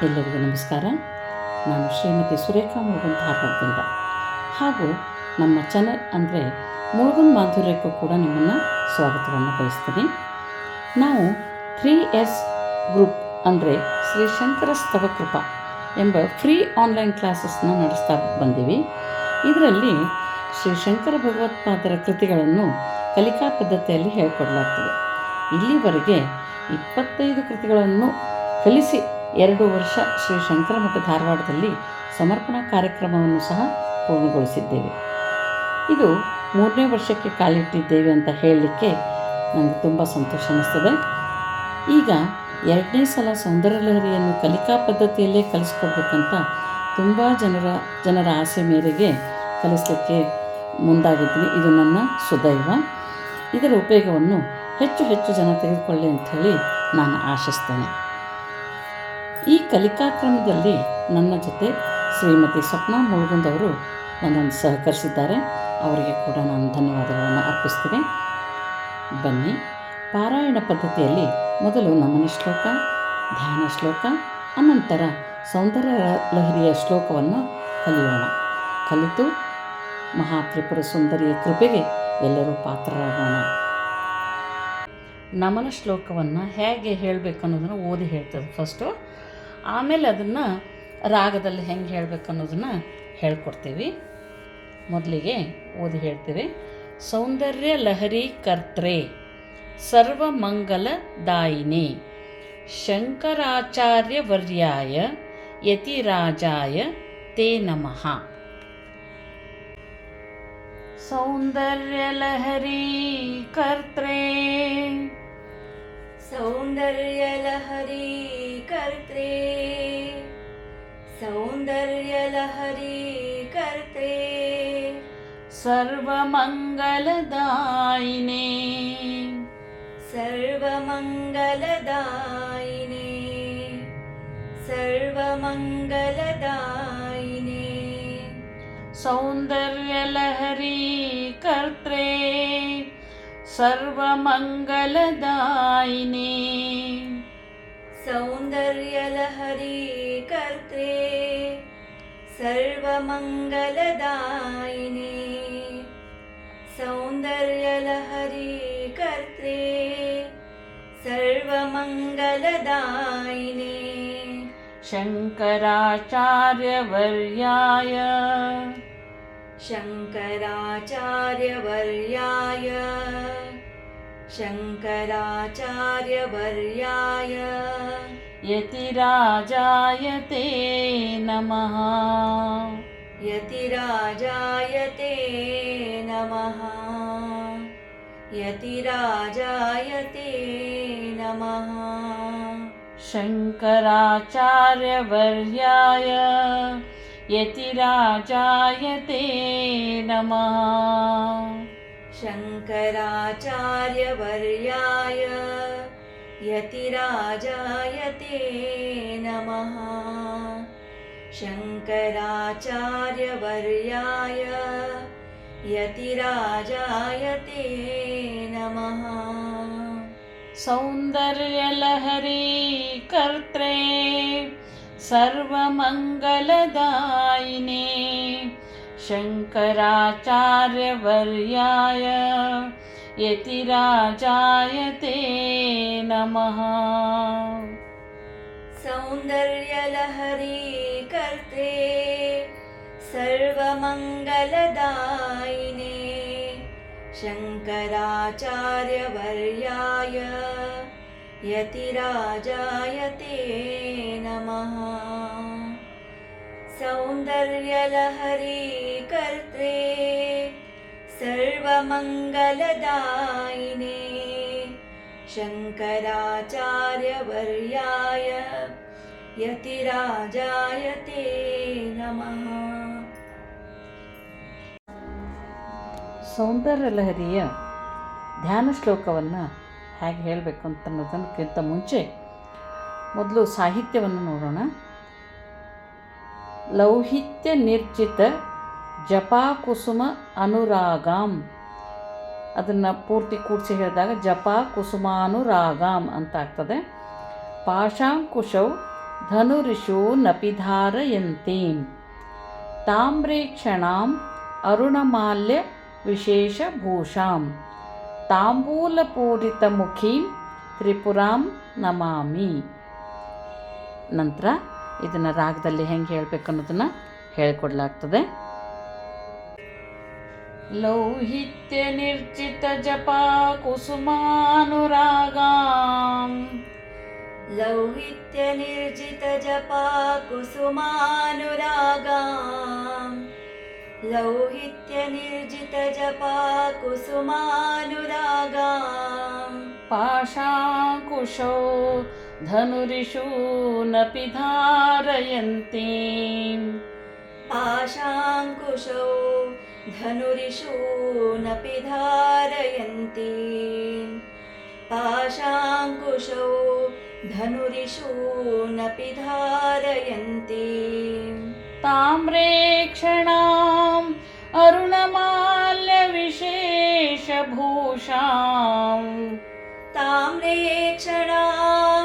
ಎಲ್ಲರಿಗೂ ನಮಸ್ಕಾರ. ನಾನು ಶ್ರೀಮತಿ ಸುರೇಖಾ ಮುಳುಗುಂದ್ ಧಾರವಾಡದಿಂದ, ಹಾಗೂ ನಮ್ಮ ಚಾನಲ್ ಅಂದರೆ ಮುಳುಗುಂದ್ ಮಾಧುರ್ಯಕ್ಕೂ ಕೂಡ ನಿಮ್ಮನ್ನು ಸ್ವಾಗತವನ್ನು ಬಯಸ್ತೀನಿ. ನಾವು 3S ಗ್ರೂಪ್ ಅಂದರೆ ಶ್ರೀ ಶಂಕರ ಸ್ತವಕೃಪಾ ಎಂಬ ಫ್ರೀ ಆನ್ಲೈನ್ ಕ್ಲಾಸಸ್ನ ನಡೆಸ್ತಾ ಬಂದೀವಿ. ಇದರಲ್ಲಿ ಶ್ರೀ ಶಂಕರ ಭಗವತ್ಪಾದರ ಕೃತಿಗಳನ್ನು ಕಲಿಕಾ ಪದ್ಧತಿಯಲ್ಲಿ ಹೇಳಿಕೊಡಲಾಗ್ತದೆ. ಇಲ್ಲಿವರೆಗೆ 25 ಕೃತಿಗಳನ್ನು ಕಲಿಸಿ 2 ವರ್ಷ ಶ್ರೀ ಶಂಕರ ಮಠ ಧಾರವಾಡದಲ್ಲಿ ಸಮರ್ಪಣಾ ಕಾರ್ಯಕ್ರಮವನ್ನು ಸಹ ಪೂರ್ಣಗೊಳಿಸಿದ್ದೇವೆ. ಇದು 3ನೇ ವರ್ಷಕ್ಕೆ ಕಾಲಿಟ್ಟಿದ್ದೇವೆ ಅಂತ ಹೇಳಲಿಕ್ಕೆ ನನಗೆ ತುಂಬ ಸಂತೋಷ ಅನ್ನಿಸ್ತದೆ. ಈಗ 2ನೇ ಸಲ ಸೌಂದರ್ಯ ಲಹರಿಯನ್ನು ಕಲಿಕಾ ಪದ್ಧತಿಯಲ್ಲೇ ಕಲಿಸ್ಕೊಡ್ಬೇಕಂತ ತುಂಬ ಜನರ ಆಸೆ ಮೇರೆಗೆ ಕಲಿಸಲಿಕ್ಕೆ ಮುಂದಾಗಿದ್ದೀನಿ. ಇದು ನನ್ನ ಸುದೈವ. ಇದರ ಉಪಯೋಗವನ್ನು ಹೆಚ್ಚು ಜನ ತೆಗೆದುಕೊಳ್ಳಿ ಅಂಥೇಳಿ ನಾನು ಆಶಿಸ್ತೇನೆ. ಈ ಕಲಿಕಾಕ್ರಮದಲ್ಲಿ ನನ್ನ ಜೊತೆ ಶ್ರೀಮತಿ ಸ್ವಪ್ನ ಮುಳುಗುಂದ್ ಅವರು ನನ್ನನ್ನು ಸಹಕರಿಸಿದ್ದಾರೆ. ಅವರಿಗೆ ಕೂಡ ನಾನು ಧನ್ಯವಾದಗಳನ್ನು ಅರ್ಪಿಸ್ತೀನಿ. ಬನ್ನಿ, ಪಾರಾಯಣ ಪದ್ಧತಿಯಲ್ಲಿ ಮೊದಲು ನಮನ ಶ್ಲೋಕ, ಧ್ಯಾನ ಶ್ಲೋಕ, ಅನಂತರ ಸೌಂದರ್ಯ ಲಹರಿಯ ಶ್ಲೋಕವನ್ನು ಕಲಿಯೋಣ. ಕಲಿತು ಮಹಾತ್ರಿಪುರ ಸುಂದರಿಯ ಕೃಪೆಗೆ ಎಲ್ಲರೂ ಪಾತ್ರರಾಗೋಣ. ನಮನ ಶ್ಲೋಕವನ್ನು ಹೇಗೆ ಹೇಳಬೇಕು ಅನ್ನೋದನ್ನು ಓದಿ ಹೇಳ್ತದೆ ಫಸ್ಟು. ಆಮೇಲೆ ಅದನ್ನು ರಾಗದಲ್ಲಿ ಹೆಂಗೆ ಹೇಳಬೇಕು ಅನ್ನೋದನ್ನು ಹೇಳ್ಕೊಡ್ತೀವಿ. ಮೊದಲಿಗೆ ಓದಿ ಹೇಳ್ತೀವಿ. ಸೌಂದರ್ಯ ಲಹರಿ ಕರ್ತ್ರೆ ಸರ್ವಮಂಗಲದಾಯಿನೇ ಶಂಕರಾಚಾರ್ಯವರ್ಯಾಯ ಯತಿರಾಜಾಯ ತೇ ನಮಃ. ಸೌಂದರ್ಯ ಲಹರಿ ಕರ್ತ್ರೆ सौंदर्य लहरी कर्त्रे सौंदर्य लहरी कर्त्रे सर्वमंगलदायिने सर्वमंगलदायिने सर्वमंगलदायिने सौंदर्य लहरी कर्त्रे सर्वमंगलदायिने सौंदर्य लहरी कर्त्रे सर्वमंगलदायिने सौंदर्य लहरी कर्त्रे सर्वमंगलदायिने शंकराचार्यवर्याय शंकराचार्यवर्याय शंकराचार्यवर्याय यतिराजाय ते नमः. यतिराजाय ते नमः. यतिराजाय ते नमः. शंकराचार्यवर्याय यतिराजाय ते नमः. शंकराचार्यवर्याय यतिराजाय ते नमः. शंकराचार्यवर्याय यतिराजाय ते नमः. सौंदर्य लहरी कर्त्रे सर्वमंगलदायिने शंकराचार्यवर्याय यतिराजाय ते नमः. सौंदर्य लहरी कर्त्रे सर्वमंगलदायिने शंकराचार्यवर्याय यतिराजाय ते नमः. सौंदर्य लहरी कर्त्रे सर्वमंगलदायिने शंकराचार्यवर्याय यतिराजाय ते नमः. ಸೌಂದರ್ಯ ಲಹರಿಯ ಧ್ಯಾನ ಶ್ಲೋಕವನ್ನು ಹೇಗೆ ಹೇಳಬೇಕು ಅಂತ ಅನ್ನೋದಕ್ಕಿಂತ ಮುಂಚೆ ಮೊದಲು ಸಾಹಿತ್ಯವನ್ನು ನೋಡೋಣ. ಲೌಹಿತ್ಯ ನಿರ್ಜಿತ ಜಪಾಕುಸುಮ ಅನುರಾಗಾಂ, ಅದನ್ನು ಪೂರ್ತಿ ಕೂಡಿಸಿ ಹೇಳಿದಾಗ ಜಪಾ ಕುಸುಮಾನುರಾಗಾಂ ಅಂತ ಆಗ್ತದೆ. ಪಾಶಾಂಕುಶೌ ಧನುರಿಷು ನಪಿ ಧಾರಯಂತೀಂ ತಾಮ್ರೇಕ್ಷಣಾಂ ಅರುಣಮಾಲ್ಯ ವಿಶೇಷಭೂಷಾಂ ತಾಂಬೂಲಪೂರಿತಮುಖೀಂ ತ್ರಿಪುರಾಂ ನಮಾಮಿ. ನಂತರ ಇದನ್ನು ರಾಗದಲ್ಲಿ ಹೆಂಗೆ ಹೇಳಬೇಕು ಅನ್ನೋದನ್ನು ಹೇಳಿಕೊಡ್ಲಾಗ್ತದೆ. ಲೌಹಿತ್ಯ ನಿರ್ಜಿತ ಜಪಾ ಕುಸುಮಾನುರಾಗಾಂ ಲೌಹಿತ್ಯ ನಿರ್ಜಿತ ಜಪಾ ಕುಸುಮಾನುರಾಗಾಂ ಲೌಹಿತ್ಯ ನಿರ್ಜಿತ ಜಪಾ ಕುಸುಮಾನುರಾಗಾಂ ಪಾಶಾಂಕುಶೋ ಧನುರಿಷು ನಪಿ ಧಾರಯಂತೀಂ ಪಾಶಾಂಕುಶೋ ಧನುರಿಷು ನಪಿ ಧಾರಯಂತೀಂ ಪಾಶಾಂಕುಶೋ ಧನುರಿಷು ನಪಿ ಧಾರಯಂತೀಂ ತಾಮ್ರೇಕ್ಷಣಾಂ ಅರುಣಮಾಲ್ಯ ವಿಶೇಷಭೂಷಾಂ ತಾಮ್ರೇಕ್ಷಣಾಂ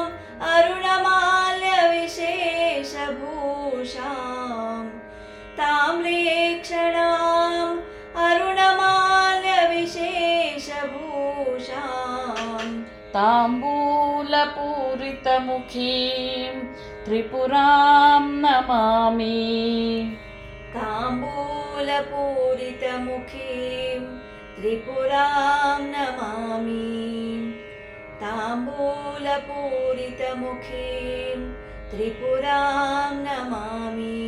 ಅರುಣಮಾಲ್ಯ ವಿಶೇಷಭೂಷಾಂ ತಾಮ್ರೇಕ್ಷಣಾಂ ಅರುಣಮಾಲ್ಯ ವಿಶೇಷಭೂಷಾಂ ತಾಂಬೂಲಪೂರಿತಮುಖೀಂ ತ್ರಿಪುರಾಂ ನಮಾಮಿ ತಾಂಬೂಲಪೂರಿತಮುಖೀಂ ತ್ರಿಪುರಾಂ ನಮಾಮಿ ತಾಂಬೂಲಪೂರಿತಮುಖೀಂ ತ್ರಿಪುರಾಂ ನಮಾಮಿ.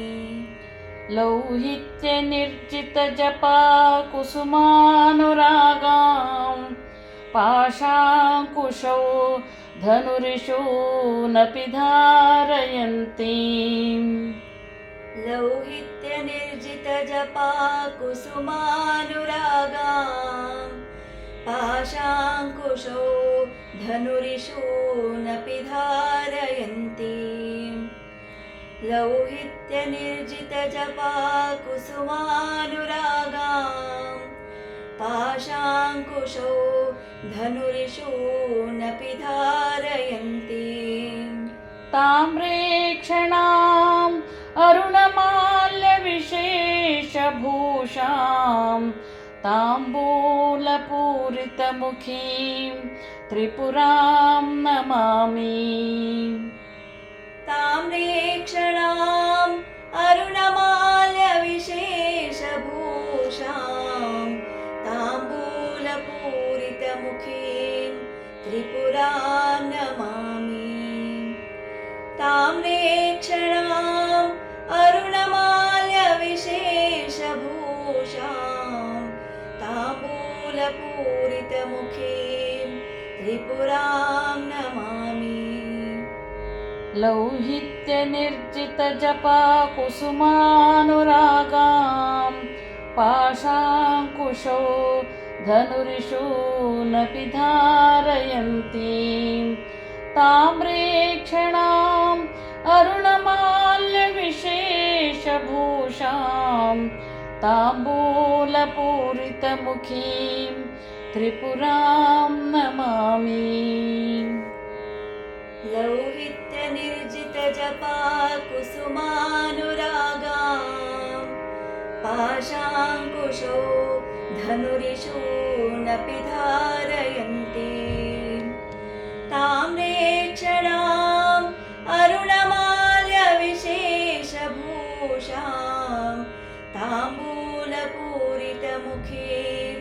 ಲೌಹಿತ್ಯ ನಿರ್ಜಿತ ಜಪಾ ಕುಸುಮಾನುರಾಗಾಂ ಪಾಶಾಂಕುಶೌ ಧನುರಿಷು ನಪಿ ಧಾರಯಂತೀಂ ಲೌಹಿತ್ಯ ನಿರ್ಜಿತ ಜಪಾ ಕುಸುಮಾನುರಾಗಾಂ ಪಾಶಾಂಕುಶೋ ಧನುರಿಷು ನಪಿ ಧಾರಯಂತೀಂ ಲೌಹಿತ್ಯ ನಿರ್ಜಿತ ಜಪಾ ಕುಸುಮಾನುರಾಗಾಂ ಪಾಶಾಂಕುಶೋ ಧನುರಿಷು ನಪಿ ಧಾರಯಂತೀಂ ತಾಮ್ರೇಕ್ಷಣಾಂ ಅರುಣಮಾಲ್ಯ ವಿಶೇಷಭೂಷಾಂ ತಾಂಬೂಲಪೂರಿತಮುಖೀಂ ತ್ರಿಪುರಾಂ ನಮಾಮಿ ತಾಮ್ರೇಕ್ಷಣಾಂ ಅರುಣಮಾಲ್ಯ ವಿಶೇಷಭೂಷಾಂ ತಾಂಬೂಲಪೂರಿತಮುಖೀಂ ತ್ರಿಪುರಾಂ ನಮಾಮಿ ತಾಮ್ರೇಕ್ಷಣಾಂ ಅರುಣಮಾಲ್ಯ ವಿಶೇಷಭೂಷಾಂ ತಾಂಬೂಲಪೂರಿತಮುಖೀಂ ತ್ರಿಪುರಾಂ ನಮಾಮಿ. ಲೌಹಿತ್ಯ ನಿರ್ಜಿತ ಜಪಾ ಕುಸುಮಾನುರಾಗಾಂ ಪಾಶಾಂಕುಶೋ ಧನುರಿಷು ನಪಿ ಧಾರಯಂತೀಂ ತಾಮ್ರೇಕ್ಷಣಾಂ ಅರುಣಮಾಲ್ಯ ವಿಶೇಷಭೂಷಾಂ ತಾಂಬೂಲಪೂರಿತಮುಖೀಂ ತ್ರಿಪುರಾಂ ನಮಾಮಿ. ಲೌಹಿತ್ಯ ನಿರ್ಜಿತ ಜಪಾ ಕುಸುಮಾನುರಾಗಾಂ ಪಾಶಾಂಕುಶೋ ಧನುರಿಷು ನಪಿ ಧಾರಯಂತೀಂ ತಾಮ್ರೇಕ್ಷಣಾಂ ಅರುಣಮಾಲ್ಯ ವಿಶೇಷಭೂಷಾಂ ತಾಂಬೂಲಪೂರಿತಮುಖೀಂ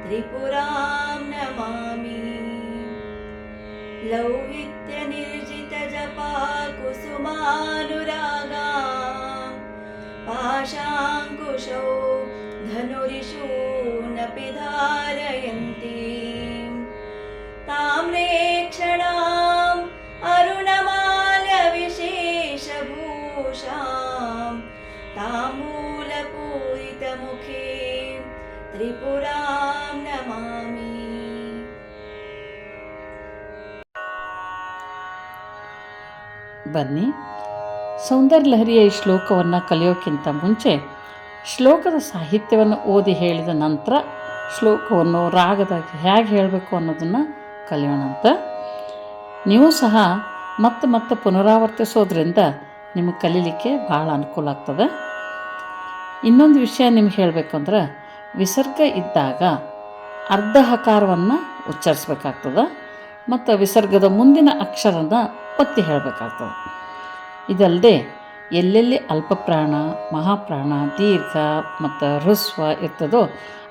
ತ್ರಿಪುರಾಂ ನಮಾಮಿ. ಲೌಹಿತ್ಯ ನಿರ್ಜಿತ ಜಪಾ ಕುಸುಮಾನುರಾಗಾಂ ಪಾಶಾಂಕುಶೋ ಧನುರಿಷು ನಪಿ ಧಾರಯಂತೀಂ ತಾಮ್ರೇಕ್ಷಣಾಂ ಅರುಣಮಾಲ್ಯ ವಿಶೇಷಭೂಷಾಂ ತಾಂಬೂಲಪೂರಿತಮುಖೀಂ ತ್ರಿಪುರಾಂ ನಮಾಮಿ. ಬನ್ನಿ, ಸೌಂದರ್ಯಲಹರಿಯ ಈ ಶ್ಲೋಕವನ್ನು ಕಲಿಯೋಕ್ಕಿಂತ ಮುಂಚೆ ಶ್ಲೋಕದ ಸಾಹಿತ್ಯವನ್ನು ಓದಿ ಹೇಳಿದ ನಂತರ ಶ್ಲೋಕವನ್ನು ರಾಗದಾಗಿ ಹೇಗೆ ಹೇಳಬೇಕು ಅನ್ನೋದನ್ನು ಕಲಿಯೋಣಂತ. ನೀವು ಸಹ ಮತ್ತೆ ಮತ್ತೆ ಪುನರಾವರ್ತಿಸೋದ್ರಿಂದ ನಿಮಗೆ ಕಲೀಲಿಕ್ಕೆ ಭಾಳ ಅನುಕೂಲ ಆಗ್ತದೆ. ಇನ್ನೊಂದು ವಿಷಯ ನಿಮ್ಗೆ ಹೇಳಬೇಕಂದ್ರೆ, ವಿಸರ್ಗ ಇದ್ದಾಗ ಅರ್ಧ ಹಕಾರವನ್ನು ಉಚ್ಚರಿಸ್ಬೇಕಾಗ್ತದೆ ಮತ್ತು ವಿಸರ್ಗದ ಮುಂದಿನ ಅಕ್ಷರನ ಒತ್ತಿ ಹೇಳಬೇಕಾಗ್ತದೆ. ಇದಲ್ಲದೆ ಎಲ್ಲೆಲ್ಲಿ ಅಲ್ಪಪ್ರಾಣ, ಮಹಾಪ್ರಾಣ, ದೀರ್ಘ ಮತ್ತು ಹ್ರಸ್ವ ಇರ್ತದೋ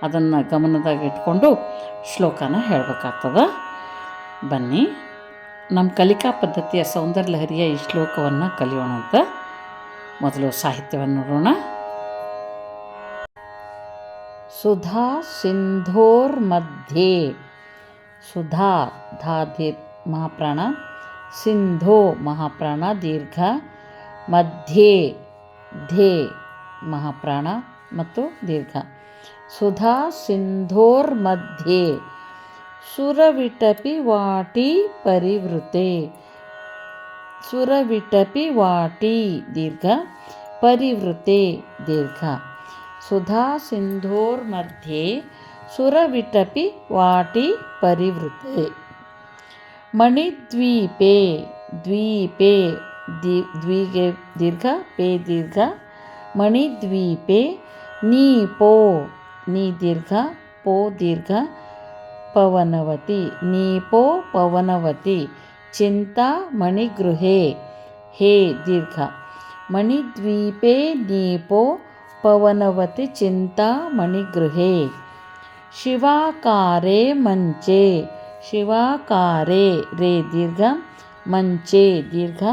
ಅದನ್ನು ಗಮನದಾಗ ಇಟ್ಕೊಂಡು ಶ್ಲೋಕನ ಹೇಳಬೇಕಾಗ್ತದೆ. ಬನ್ನಿ ನಮ್ಮ ಕಲಿಕಾ ಪದ್ಧತಿಯ ಸೌಂದರ್ಯ ಲಹರಿಯ ಈ ಶ್ಲೋಕವನ್ನು ಕಲಿಯೋಣಂತ. ಮೊದಲು ಸಾಹಿತ್ಯವನ್ನು ನೋಡೋಣ. ಸುಧಾ ಸಿಂಧೋರ್ಮಧ್ಯೆ, ಸುಧಾ ಧಾ ಮಹಾಪ್ರಾಣ, ಸಿಂಧೋ ಮಹಾಪ್ರಾಣ ದೀರ್ಘ, ಮಧ್ಯೆ ಧೇ ಮಹಾಪ್ರಾಣ ಮತ್ತು ದೀರ್ಘ. ಸುಧಾ ಸಿಂಧೋರ್ಮಧ್ಯೆ ಸುರವಿಟಪಿ ವಾಟಿ ಪರಿವೃತೆ, ಸುರವಿಟಪಿ ವಾಟಿ ದೀರ್ಘ, ಪರಿವೃತೆ ದೀರ್ಘ. ಸುಧಾ ಸಿಂಧೋರ್ಮಧ್ಯೆ ಸುರವಿಟಪಿ ವಾಟಿ ಪರಿವೃತೆ. ಮಣಿದ್ವೀಪೆ, ದ್ವೀಪೆ ದ್ವಿಗೆ ದೀರ್ಘ, ಪೇ ದೀರ್ಘ, ಮಣಿದ್ವೀಪೆ ನೀಪೋ ನೀ ದೀರ್ಘ, ಪೋ ದೀರ್ಘ, ಪವನವತಿ ನೀಪೋ ಪವನವತಿ. ಚಿಂತಾಮಣಿಗೃಹೆ ಹೇ ದೀರ್ಘ, ಮಣಿದ್ವೀಪೆ ನೀಪೋ ಪವನವತಿ ಚಿಂತಾಮಣಿಗೃಹೆ. ಶಿವಾಕಾರೆ ಮಂಚೆ, ಶಿವಾಕಾರೆ ರೇ ದೀರ್ಘ, ಮಂಚೆ ದೀರ್ಘ,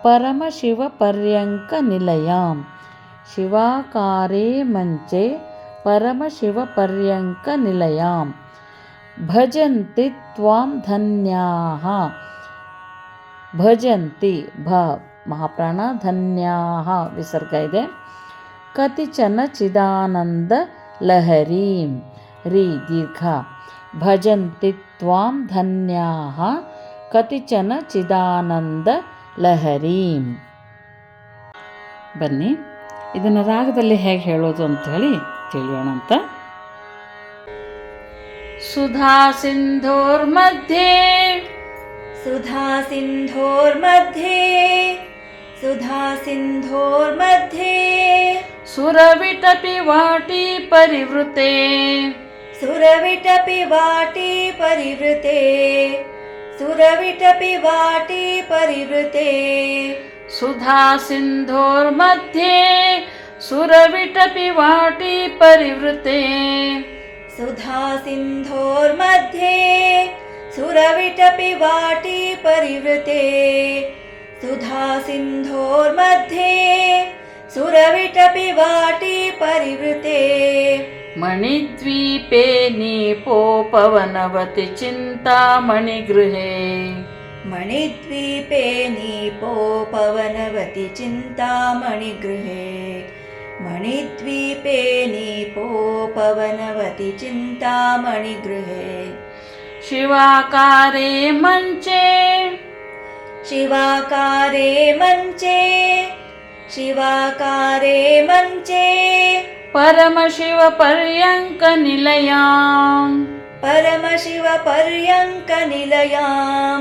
ಪರಮಶಿವಪರ್ಯಂಕ ನಿಲಯಾಂ. ಶಿವಾಕಾರೆ ಮಂಚೆ ಪರಮಶಿವಪರ್ಯಂಕ ನಿಲಯಾಂ. ಭಜಂತಿ ತ್ವಾಂ ಧನ್ಯಾಃ, ಭಜಂತಿ ಭ ಮಹಾಪ್ರಾಣ, ಧನ್ಯಾಃ ವಿಸರ್ಗ ಇದೆ. ಕತಿಚನ ಚಿದಾನಂದ ಲಹರೀಂ ರೀ ದೀರ್ಘ, ಭಜಂತಿ ತ್ವಾಂ ಧನ್ಯಾಃ ಕತಿಚನ ಚಿದಾನಂದ ಲಹರೀಂ. ಬನ್ನಿ ಇದನ್ನು ರಾಗದಲ್ಲಿ ಹೇಗೆ ಹೇಳೋದು ಅಂಥೇಳಿ ತಿಳಿಯೋಣಂತ. ಸುಧಾ ಸಿಂಧೋರ್ಮಧ್ಯೆ, ಸುಧಾ ಸಿಂಧೋರ್ಮಧ್ಯೆ, ಸುಧಾ ಸಿಂಧೋರ್ಮಧ್ಯೆ ಸುರವಿಟಪಿ ವಾಟಿ ಪರಿವೃತೆ, ಸುರವಿಟಪಿ ವಾಟಿ ಪರಿವೃತೆ, ಸುರವಿಟಪಿ ವಾಟಿ ಪರಿವೃತೆ. ಸುಧಾ ಸಿಂಧೋರ್ಮಧ್ಯೆ ಸುರವಿಟಪಿ ವಾಟಿ ಪರಿವೃತೆ. ಸುಧಾ ಸಿಂಧೋರ್ಮಧ್ಯೆ ಸುರವಿಟಪಿ ವಾಟಿ ಪರಿವೃತೆ. ಸುಧಾ ಸಿಂಧೋರ್ಮಧ್ಯೆ ಸುರವಿಟಪಿ ವಾಟಿ ಪರಿವೃತೆ. ಮಣಿದ್ವೀಪೆ ನೀಪೋಪವನವತಿ ಚಿಂತಾಮಣಿಗೃಹೆ, ಮಣಿದ್ವೀಪೆ ನೀಪೋಪವನವತಿ ಚಿಂತಾಮಣಿಗೃಹೆ. ಮಣಿದ್ವೀಪೆ ನೀಪೋಪವನವತಿ ಚಿಂತಾಮಣಿಗೃಹೆ. ಶಿವಾಕಾರೆ ಮಂಚೆ, ಶಿವಾಕಾರೆ ಮಂಚೆ, ಶಿವಾಕಾರೆ ಮಂಚೆ ಪರಮಶಿವ ಪರ್ಯಂಕ ನಿಲಯಾಂ, ಪರಮಶಿವ ಪರ್ಯಂಕ ನಿಲಯಾಂ,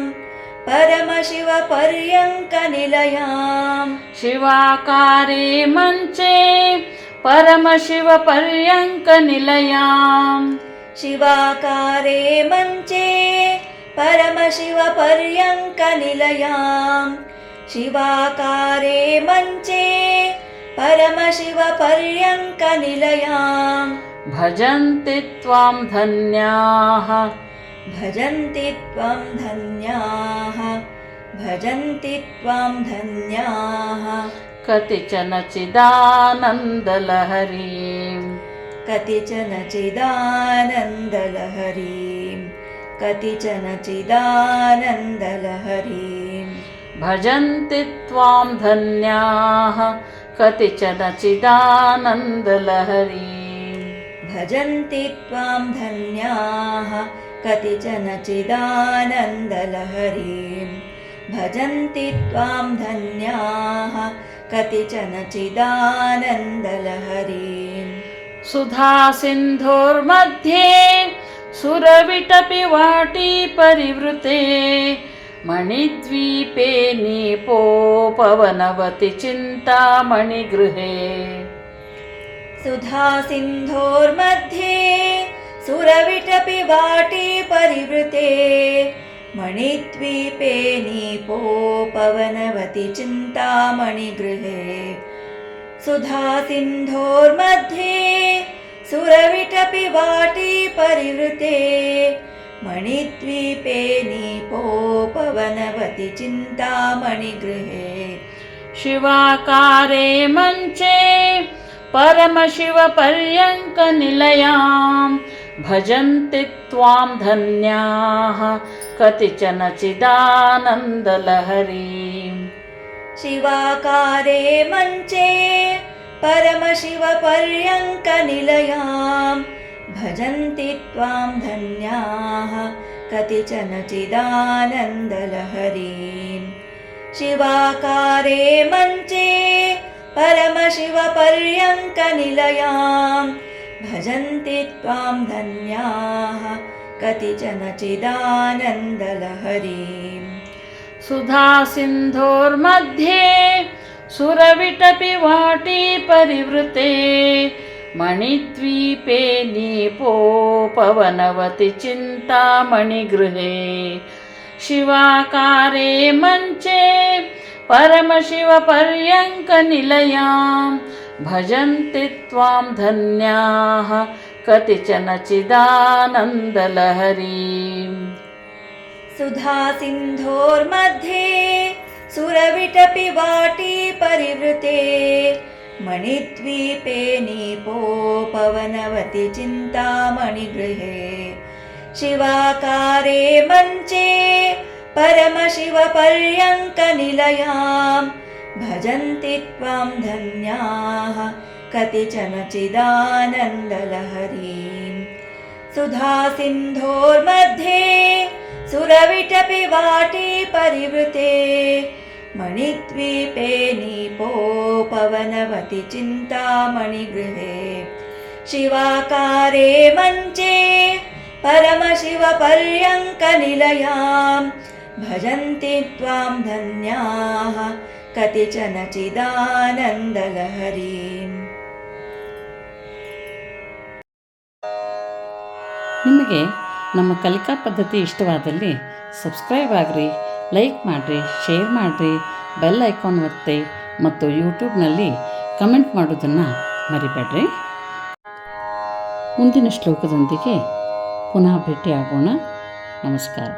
ಪರಮಶಿವ ಪರ್ಯಂಕ ನಿಲಯಾಂ. ಶಿವಾಕಾರೆ ಮಂಚೆ ಪರಮಶಿವ ಪರ್ಯಂಕ ನಿಲಯಾಂ. ಶಿವಾಕಾರೆ ಮಂಚೆ ಪರಮಶಿವ ಪರ್ಯಂಕ ನಿಲಯಾಂ. ಶಿವಾಕಾರೆ ಮಂಚೆ ಪರಮಶಿವ ಪರ್ಯಂಕ ನಿಲಯಾಂ. ಭಜಂತಿ ತ್ವಾಂ ಧನ್ಯಾಃ, ಭಜಂತಿ ತ್ವಂ ಧನ್ಯಾಃ, ಭಜಂತಿ ತ್ವಂ ಧನ್ಯಾಃ. ಕತಿಚನ ಚಿದಾನಂದಲಹರೀಂ, ಕತಿಚನ ಚಿದಾನಂದಲಹರೀಂ, ಕತಿಚನ ಚಿದಾನಂದಲಹರೀಂ. ಭಜಂತಿ ತ್ವಾಂ ಧನ್ಯಾಃ ಕತಿಚನ ಚಿದಾನಂದಲಹರೀಂ. ಭಜಂತಿ ತ್ವಾಂ ಧನ್ಯಾಃ ಕತಿಚನ ಚಿದಾನಂದಲಹರೀಂ. ಭಜಂತಿ ತ್ವಾಂ ಧನ್ಯಾಃ ಕತಿಚನ ಚಿದಾನಂದಲಹರೀಂ. ಸುಧಾ ಸಿಂಧೋರ್ಮಧ್ಯೆ ಸುರವಿಟಪಿ ವಾಟಿ ಪರಿವೃತೆ. मणिद्वीपे नीपोपवनवति चिन्तामणिगृहे सुधासिन्धोर्मध्ये सुरविटपि वाटी परिवृते मणिद्वीपे नीपोपवनवति चिन्तामणिगृहे सुधासिन्धोर्मध्ये सुरविटपि वाटी परिवृते मणिद्वीपे नीपोपवनवति चिन्तामणिगृहे शिवाकारे मञ्चे परमशिवपर्यङ्कनिलयां भजन्ति त्वां धन्याः कतिचन चिदानन्दलहरीम् शिवाकारे मञ्चे परमशिवपर्यङ्कनिलयां भजन्ति त्वां धन्याः कतिचन चिदानन्दलहरीम् शिवाकारे मञ्चे परमशिवपर्यङ्कनिलयां भजन्ति त्वां धन्याः कतिचन चिदानन्दलहरीम् सुधासिन्धोर्मध्ये सुरविटपि वाटी परिवृते मणिद्वीपे नीपोपवनवति चिन्तामणिगृहे शिवाकारे मञ्चे परमशिवपर्यङ्कनिलयां भजन्ति त्वां धन्याः कतिचन चिदानन्दलहरीम् सुधासिन्धोर्मध्ये सुरविटपि वाटी परिवृते मणिद्वीपे नीपोपवनवति चिन्तामणिगृहे शिवाकारे मञ्चे परमशिवपर्यङ्कनिलयां भजन्ति त्वां धन्याः कतिचन चिदानन्दलहरीम् सुधासिन्धोर्मध्ये सुरविटपि वाटी परिवृते मणिद्वीपे नीपोपवनवति चिन्तामणिगृहे शिवाकारे मञ्चे परमशिवपर्यङ्कनिलयां भजन्ति त्वां धन्याः कतिचन चिदानन्दलहरीम् ನಿಮಗೆ ನಮ್ಮ ಕಲಿಕಾ ಪದ್ಧತಿ ಇಷ್ಟವಾದಲ್ಲಿ ಸಬ್ಸ್ಕ್ರೈಬ್ ಆಗಿರಿ, ಲೈಕ್ ಮಾಡಿರಿ, ಶೇರ್ ಮಾಡಿರಿ, ಬೆಲ್ ಐಕಾನ್ ಒತ್ತಿ ಮತ್ತು ಯೂಟ್ಯೂಬ್ನಲ್ಲಿ ಕಮೆಂಟ್ ಮಾಡೋದನ್ನು ಮರಿಬೇಡ್ರಿ. ಮುಂದಿನ ಶ್ಲೋಕದೊಂದಿಗೆ ಪುನಃ ಭೇಟಿಯಾಗೋಣ. ನಮಸ್ಕಾರ.